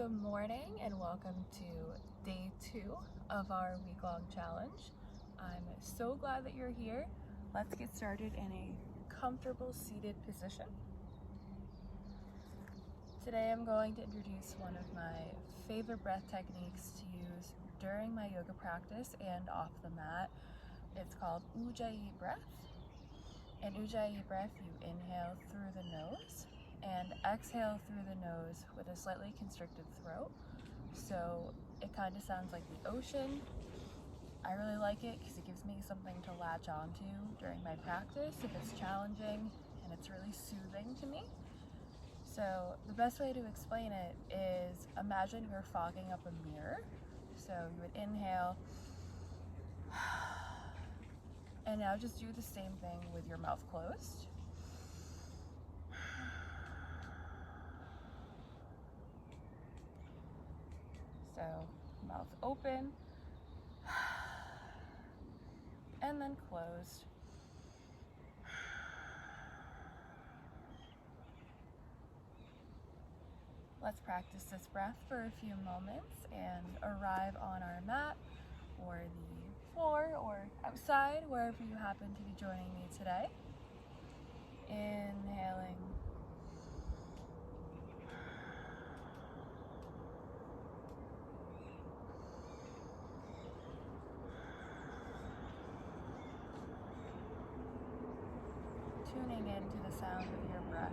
Good morning and welcome to day 2 of our week-long challenge. I'm so glad that you're here. Let's get started in a comfortable seated position. Today I'm going to introduce one of my favorite breath techniques to use during my yoga practice and off the mat. It's called Ujjayi breath. In Ujjayi breath, you inhale through the nose and exhale through the nose with a slightly constricted throat. So it kind of sounds like the ocean. I really like it because it gives me something to latch onto during my practice if it's challenging, and it's really soothing to me. So the best way to explain it is imagine you're fogging up a mirror. So you would inhale, and now just do the same thing with your mouth closed. So mouth open and then closed. Let's practice this breath for a few moments and arrive on our mat or the floor or outside, wherever you happen to be joining me today. Inhaling. Tuning into the sound of your breath.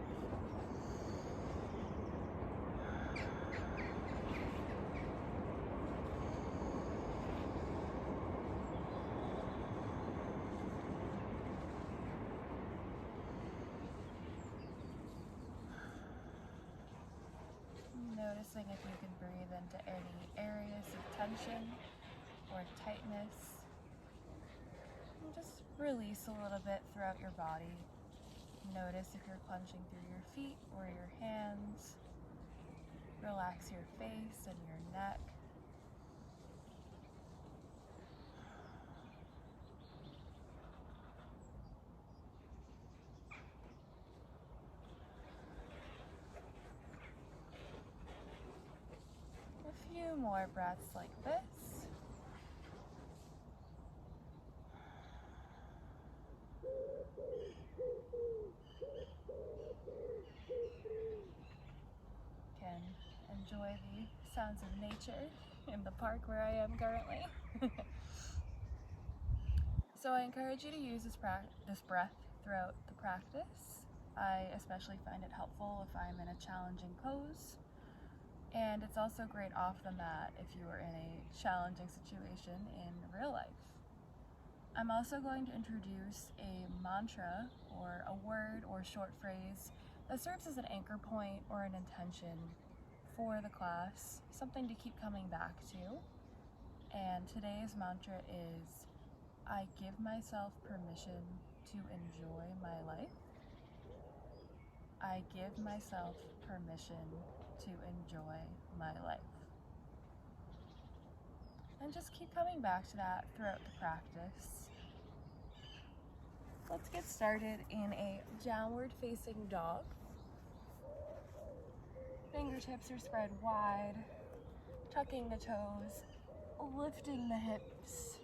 Noticing if you can breathe into any areas of tension or tightness. And just release a little bit throughout your body. Notice if you're clenching through your feet or your hands. Relax your face and your neck. A few more breaths like this. Can enjoy the sounds of nature in the park where I am currently. So I encourage you to use this breath throughout the practice. I especially find it helpful if I'm in a challenging pose. And it's also great off the mat if you are in a challenging situation in real life. I'm also going to introduce a mantra or a word or short phrase that serves as an anchor point or an intention for the class, something to keep coming back to. And today's mantra is, I give myself permission to enjoy my life. I give myself permission to enjoy my life. And just keep coming back to that throughout the practice. Let's get started in a downward facing dog. Fingertips are spread wide, tucking the toes, lifting the hips,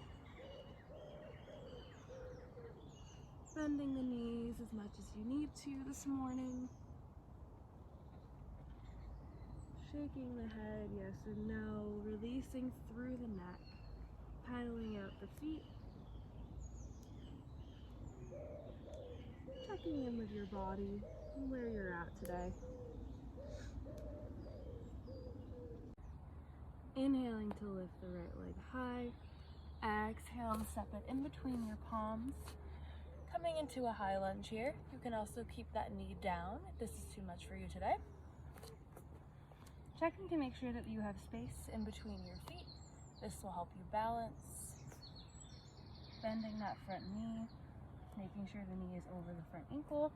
bending the knees as much as you need to this morning. Shaking the head, yes and no, releasing through the neck, paddling out the feet, checking in with your body and where you're at today. Inhaling to lift the right leg high, exhale to step it in between your palms. Coming into a high lunge here. You can also keep that knee down if this is too much for you today. Checking to make sure that you have space in between your feet. This will help you balance. Bending that front knee, making sure the knee is over the front ankle.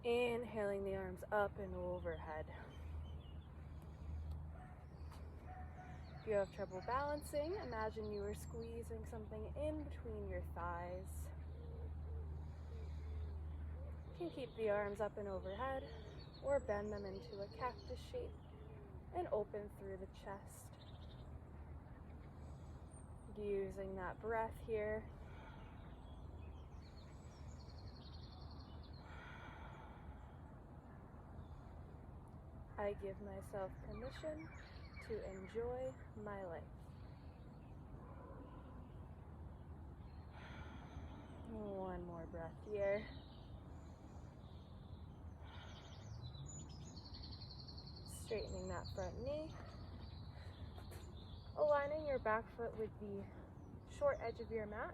Inhaling the arms up and overhead. If you have trouble balancing, imagine you are squeezing something in between your thighs. You can keep the arms up and overhead or bend them into a cactus shape and open through the chest. Using that breath here. I give myself permission to enjoy my life. One more breath here. Straightening that front knee. Aligning your back foot with the short edge of your mat.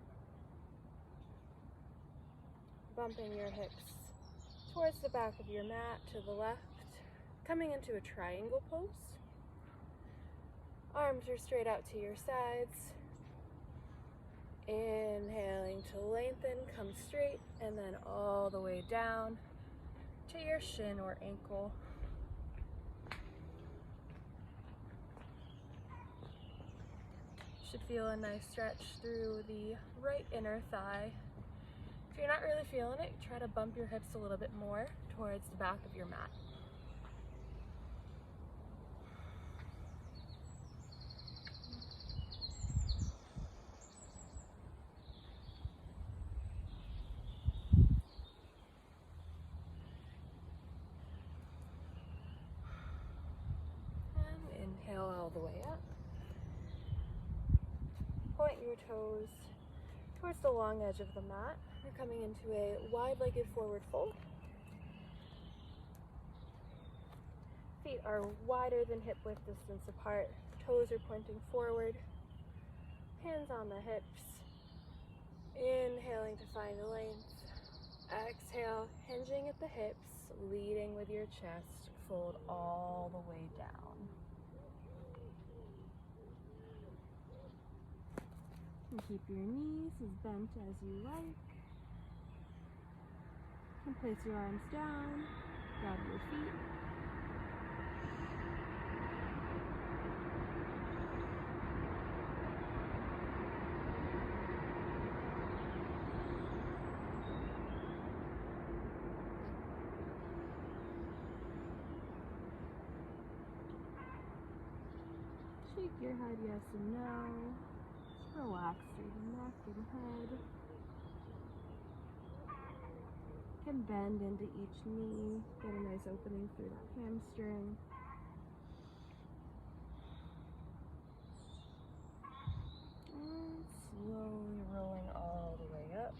Bumping your hips towards the back of your mat to the left. Coming into a triangle pose. Arms are straight out to your sides. Inhaling to lengthen, come straight, and then all the way down to your shin or ankle. Should feel a nice stretch through the right inner thigh. If you're not really feeling it, try to bump your hips a little bit more towards the back of your mat. Inhale all the way up. Point your toes towards the long edge of the mat. You're coming into a wide-legged forward fold. Feet are wider than hip width distance apart. Toes are pointing forward. Hands on the hips. Inhaling to find length. Exhale, hinging at the hips, leading with your chest. Fold all the way down. And keep your knees as bent as you like. And place your arms down, grab your feet. Shake your head yes and no. Relax through the neck and head. Can bend into each knee. Get a nice opening through that hamstring. And slowly rolling all the way up.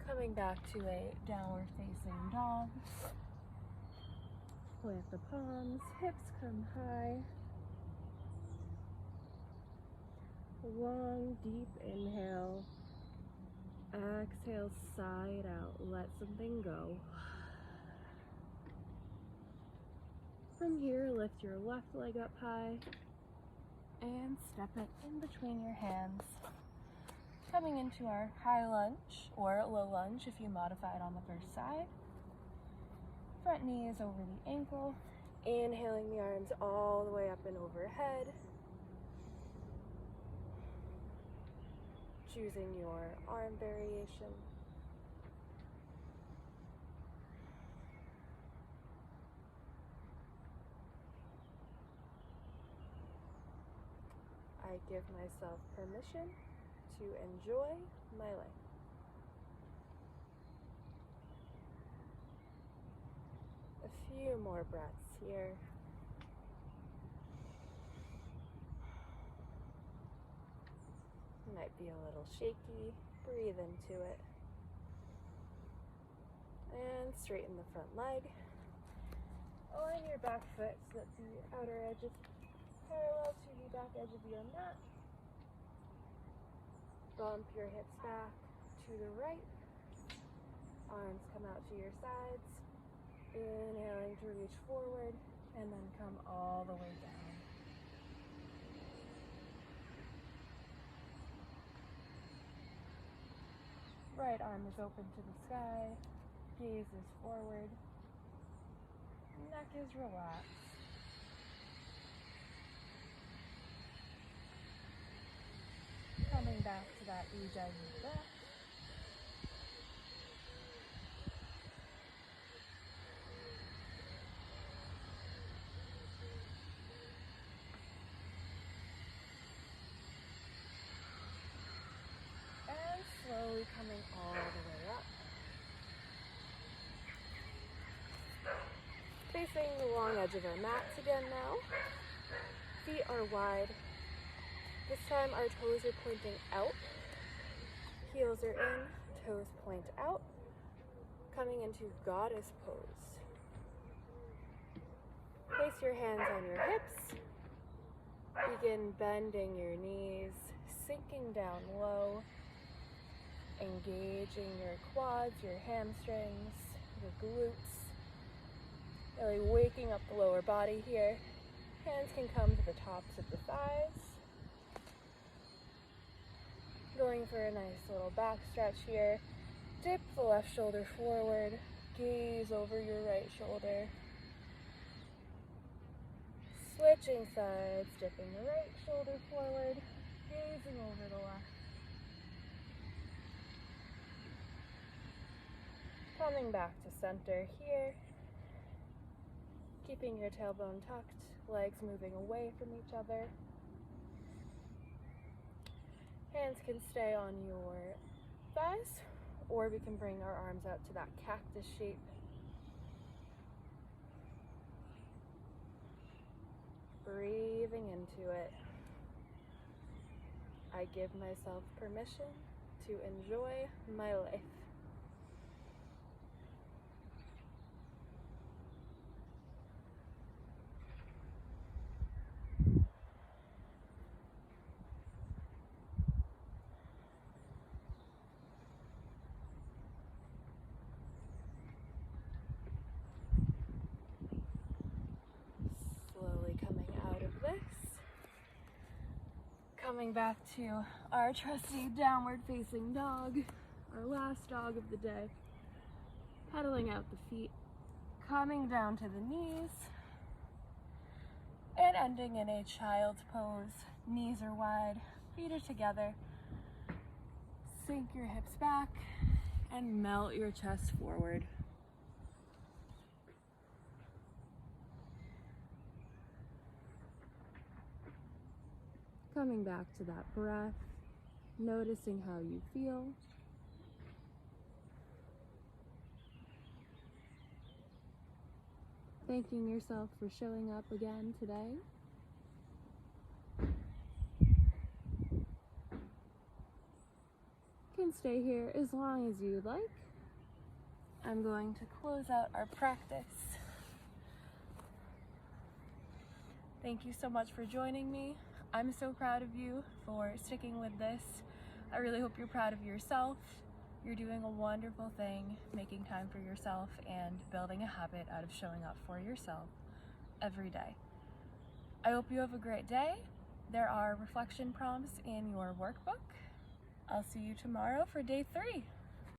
Coming back to a downward facing dog. Plant the palms, hips come high. Long, deep inhale. Exhale, sigh it out. Let something go. From here, lift your left leg up high and step it in between your hands. Coming into our high lunge or low lunge if you modify it on the first side. Front knee is over the ankle. Inhaling the arms all the way up and overhead. Choosing your arm variation. I give myself permission to enjoy my life. A few more breaths here. Might be a little shaky. Breathe into it. And straighten the front leg. Align your back foot so that the outer edge is parallel to the back edge of your mat. Bump your hips back to the right. Arms come out to your sides. Inhaling to reach forward and then come all the way down. Right arm is open to the sky, gaze is forward, neck is relaxed. Coming back to that energizing breath. slowly coming all the way up. Facing the long edge of our mats again now. Feet are wide. This time our toes are pointing out. Heels are in, toes point out. Coming into goddess pose. Place your hands on your hips. Begin bending your knees, sinking down low, engaging your quads, your hamstrings, your glutes. Really waking up the lower body here. Hands can come to the tops of the thighs. Going for a nice little back stretch here. Dip the left shoulder forward, gaze over your right shoulder. Switching sides, dipping the right shoulder forward, gazing over the left. Coming back to center here. Keeping your tailbone tucked, legs moving away from each other. Hands can stay on your thighs, or we can bring our arms out to that cactus shape. Breathing into it. I give myself permission to enjoy my life. Slowly coming out of this. Coming back to our trusty downward facing dog, our last dog of the day. Pedaling out the feet, coming down to the knees, and ending in a child's pose. Knees are wide, feet are together. Sink your hips back and melt your chest forward. Coming back to that breath, noticing how you feel. Thanking yourself for showing up again today. Can stay here as long as you'd like. I'm going to close out our practice. Thank you so much for joining me. I'm so proud of you for sticking with this. I really hope you're proud of yourself. You're doing a wonderful thing, making time for yourself and building a habit out of showing up for yourself every day. I hope you have a great day. There are reflection prompts in your workbook. I'll see you tomorrow for day 3.